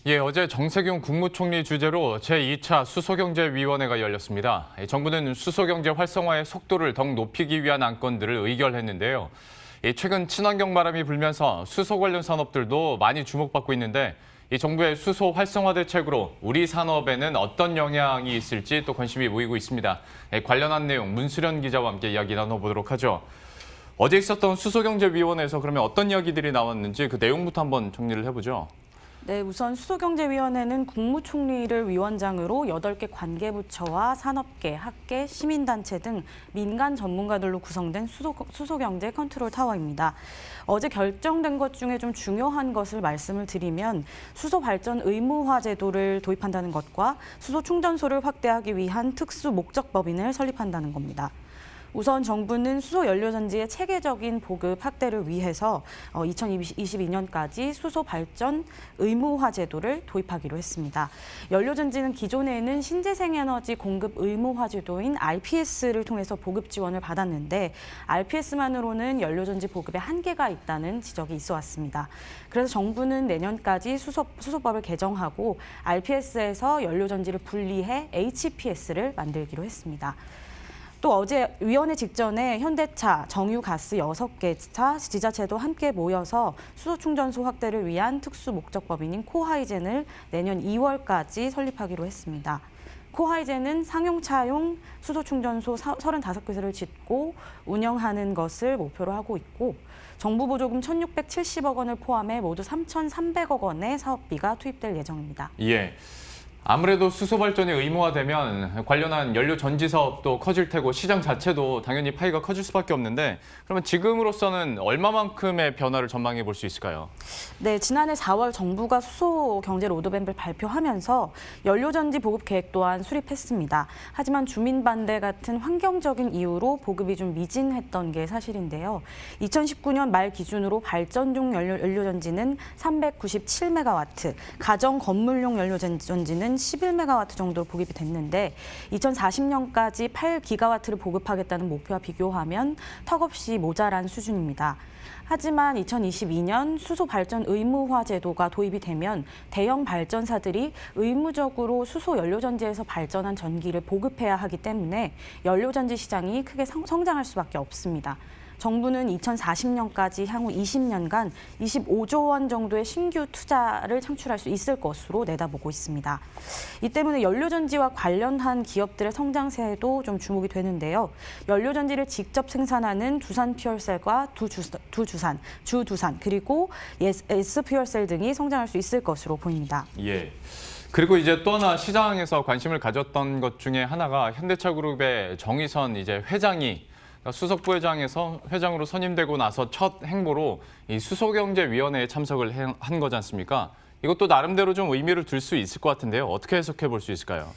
예, 어제 정세균 국무총리 주재로 제2차 수소경제위원회가 열렸습니다. 정부는 수소경제 활성화의 속도를 더욱 높이기 위한 안건들을 의결했는데요. 최근 친환경 바람이 불면서 수소 관련 산업들도 많이 주목받고 있는데 이 정부의 수소 활성화 대책으로 우리 산업에는 어떤 영향이 있을지 또 관심이 모이고 있습니다. 관련한 내용 문수련 기자와 함께 이야기 나눠보도록 하죠. 어제 있었던 수소경제위원회에서 그러면 어떤 이야기들이 나왔는지 그 내용부터 한번 정리를 해보죠. 네, 우선 수소경제위원회는 국무총리를 위원장으로 8개 관계부처와 산업계, 학계, 시민단체 등 민간 전문가들로 구성된 수소경제 컨트롤 타워입니다. 어제 결정된 것 중에 좀 중요한 것을 말씀을 드리면 수소 발전 의무화 제도를 도입한다는 것과 수소 충전소를 확대하기 위한 특수 목적법인을 설립한다는 겁니다. 우선 정부는 수소 연료전지의 체계적인 보급 확대를 위해서 2022년까지 수소 발전 의무화 제도를 도입하기로 했습니다. 연료전지는 기존에는 신재생에너지 공급 의무화 제도인 RPS를 통해서 보급 지원을 받았는데 RPS만으로는 연료전지 보급에 한계가 있다는 지적이 있어 왔습니다. 그래서 정부는 내년까지 수소법을 개정하고 RPS에서 연료전지를 분리해 HPS를 만들기로 했습니다. 또 어제 위원회 직전에 현대차, 정유가스 6개 차, 지자체도 함께 모여서 수소충전소 확대를 위한 특수목적법인인 코하이젠을 내년 2월까지 설립하기로 했습니다. 코하이젠은 상용차용 수소충전소 35곳을 짓고 운영하는 것을 목표로 하고 있고 정부 보조금 1,670억 원을 포함해 모두 3,300억 원의 사업비가 투입될 예정입니다. 예. 아무래도 수소 발전이 의무화되면 관련한 연료 전지 사업도 커질 테고 시장 자체도 당연히 파이가 커질 수밖에 없는데 그러면 지금으로서는 얼마만큼의 변화를 전망해 볼 수 있을까요? 네, 지난해 4월 정부가 수소 경제 로드맵을 발표하면서 연료 전지 보급 계획 또한 수립했습니다. 하지만 주민 반대 같은 환경적인 이유로 보급이 좀 미진했던 게 사실인데요. 2019년 말 기준으로 발전 중 연료 전지는 397메가와트, 가정 건물용 연료 전지는 11메가와트 정도로 보급이 됐는데 2040년까지 8기가와트를 보급하겠다는 목표와 비교하면 턱없이 모자란 수준입니다. 하지만 2022년 수소 발전 의무화 제도가 도입이 되면 대형 발전사들이 의무적으로 수소 연료전지에서 발전한 전기를 보급해야 하기 때문에 연료전지 시장이 크게 성장할 수밖에 없습니다. 정부는 2040년까지 향후 20년간 25조 원 정도의 신규 투자를 창출할 수 있을 것으로 내다보고 있습니다. 이 때문에 연료전지와 관련한 기업들의 성장세에도 좀 주목이 되는데요. 연료전지를 직접 생산하는 두산퓨얼셀과 주두산 그리고 S퓨얼셀 등이 성장할 수 있을 것으로 보입니다. 예. 그리고 이제 또 하나 시장에서 관심을 가졌던 것 중에 하나가 현대차그룹의 정의선 회장이 수석 부회장에서 회장으로 선임되고 나서 첫 행보로 이 수소경제위원회에 참석을 한 거지 않습니까? 이것도 나름대로 좀 의미를 둘 수 있을 것 같은데요. 어떻게 해석해 볼 수 있을까요?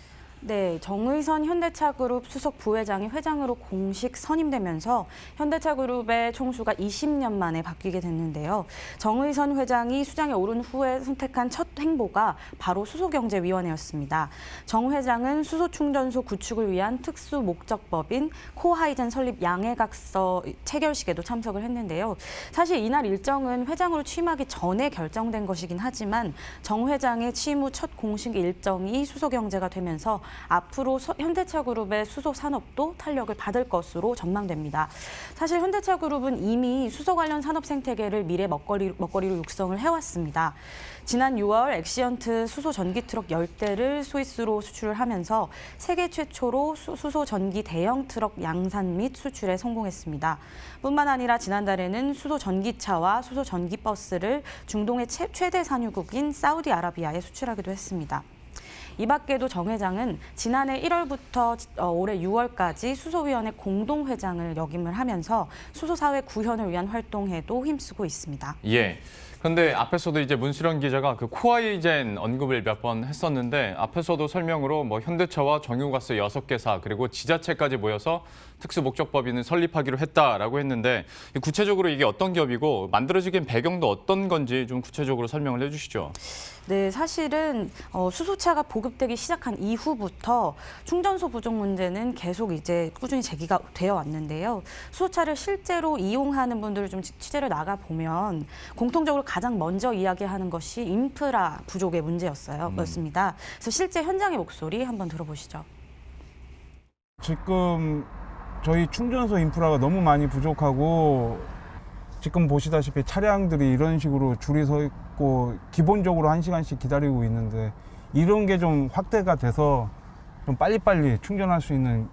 네, 정의선 현대차그룹 수석 부회장이 회장으로 공식 선임되면서 현대차그룹의 총수가 20년 만에 바뀌게 됐는데요. 정의선 회장이 수장에 오른 후에 선택한 첫 행보가 바로 수소경제위원회였습니다. 정 회장은 수소충전소 구축을 위한 특수 목적법인 코하이젠 설립 양해각서 체결식에도 참석을 했는데요. 사실 이날 일정은 회장으로 취임하기 전에 결정된 것이긴 하지만 정 회장의 취임 후 첫 공식 일정이 수소경제가 되면서 앞으로 현대차그룹의 수소 산업도 탄력을 받을 것으로 전망됩니다. 사실 현대차그룹은 이미 수소 관련 산업 생태계를 미래 먹거리로 육성을 해왔습니다. 지난 6월 엑시언트 수소 전기 트럭 10대를 스위스로 수출을 하면서 세계 최초로 수소 전기 대형 트럭 양산 및 수출에 성공했습니다. 뿐만 아니라 지난달에는 수소 전기차와 수소 전기 버스를 중동의 최대 산유국인 사우디아라비아에 수출하기도 했습니다. 이 밖에도 정 회장은 지난해 1월부터 올해 6월까지 수소위원회 공동회장을 역임을 하면서 수소사회 구현을 위한 활동에도 힘쓰고 있습니다. 예. 그런데 앞에서도 이제 문수련 기자가 그 코하이젠 언급을 몇 번 했었는데 앞에서도 설명으로 현대차와 정유가스 6개사 그리고 지자체까지 모여서 특수목적법인을 설립하기로 했다라고 했는데 구체적으로 이게 어떤 기업이고 만들어지긴 배경도 어떤 건지 좀 구체적으로 설명을 해주시죠. 네, 사실은 수소차가 보급되기 시작한 이후부터 충전소 부족 문제는 계속 꾸준히 제기가 되어 왔는데요. 수소차를 실제로 이용하는 분들을 좀 취재를 나가 보면 공통적으로 가장 먼저 이야기하는 것이 인프라 부족의 문제였습니다. 그래서 실제 현장의 목소리 한번 들어보시죠. 지금 저희 충전소 인프라가 너무 많이 부족하고 지금 보시다시피 차량들이 이런 식으로 줄이 서 있고 기본적으로 1시간씩 기다리고 있는데 이런 게 좀 확대가 돼서 좀 빨리빨리 충전할 수 있는.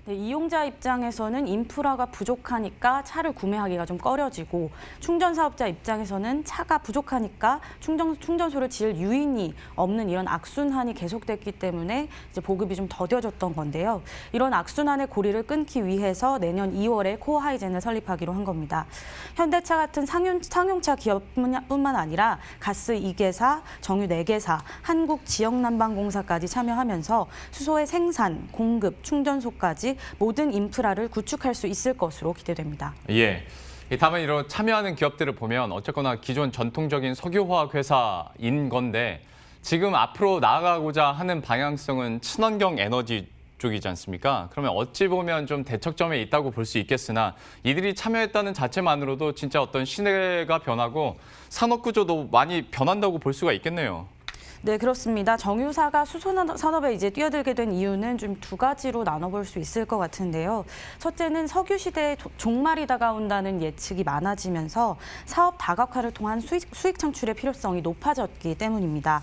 네, 이용자 입장에서는 인프라가 부족하니까 차를 구매하기가 좀 꺼려지고 충전 사업자 입장에서는 차가 부족하니까 충전소를 지을 유인이 없는 이런 악순환이 계속됐기 때문에 이제 보급이 좀 더뎌졌던 건데요. 이런 악순환의 고리를 끊기 위해서 내년 2월에 코어 하이젠을 설립하기로 한 겁니다. 현대차 같은 상용차 기업뿐만 아니라 가스 2개사, 정유 4개사, 한국지역난방공사까지 참여하면서 수소의 생산, 공급, 충전소까지 모든 인프라를 구축할 수 있을 것으로 기대됩니다. 예. 다만 이런 참여하는 기업들을 보면 어쨌거나 기존 전통적인 석유화학 회사인 건데 지금 앞으로 나아가고자 하는 방향성은 친환경 에너지 쪽이지 않습니까? 그러면 어찌 보면 좀 대척점에 있다고 볼 수 있겠으나 이들이 참여했다는 자체만으로도 진짜 어떤 시대가 변하고 산업 구조도 많이 변한다고 볼 수가 있겠네요. 네, 그렇습니다. 정유사가 수소 산업에 이제 뛰어들게 된 이유는 좀 두 가지로 나눠볼 수 있을 것 같은데요. 첫째는 석유 시대의 종말이 다가온다는 예측이 많아지면서 사업 다각화를 통한 수익 창출의 필요성이 높아졌기 때문입니다.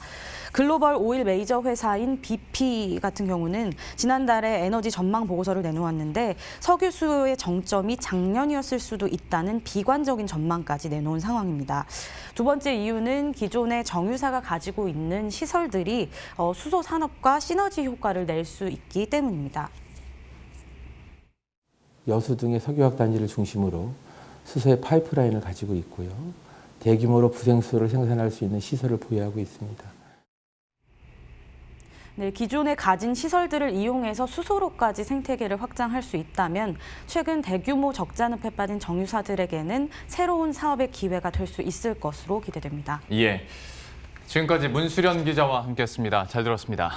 글로벌 오일 메이저 회사인 BP 같은 경우는 지난달에 에너지 전망 보고서를 내놓았는데 석유 수요의 정점이 작년이었을 수도 있다는 비관적인 전망까지 내놓은 상황입니다. 두 번째 이유는 기존의 정유사가 가지고 있는 시설들이 수소 산업과 시너지 효과를 낼 수 있기 때문입니다. 여수 등의 석유화학 단지를 중심으로 수소의 파이프라인을 가지고 있고요. 대규모로 부생수소를 생산할 수 있는 시설을 보유하고 있습니다. 네, 기존에 가진 시설들을 이용해서 수소로까지 생태계를 확장할 수 있다면 최근 대규모 적자늪에 빠진 정유사들에게는 새로운 사업의 기회가 될 수 있을 것으로 기대됩니다. 예. 지금까지 문수련 기자와 함께했습니다. 잘 들었습니다.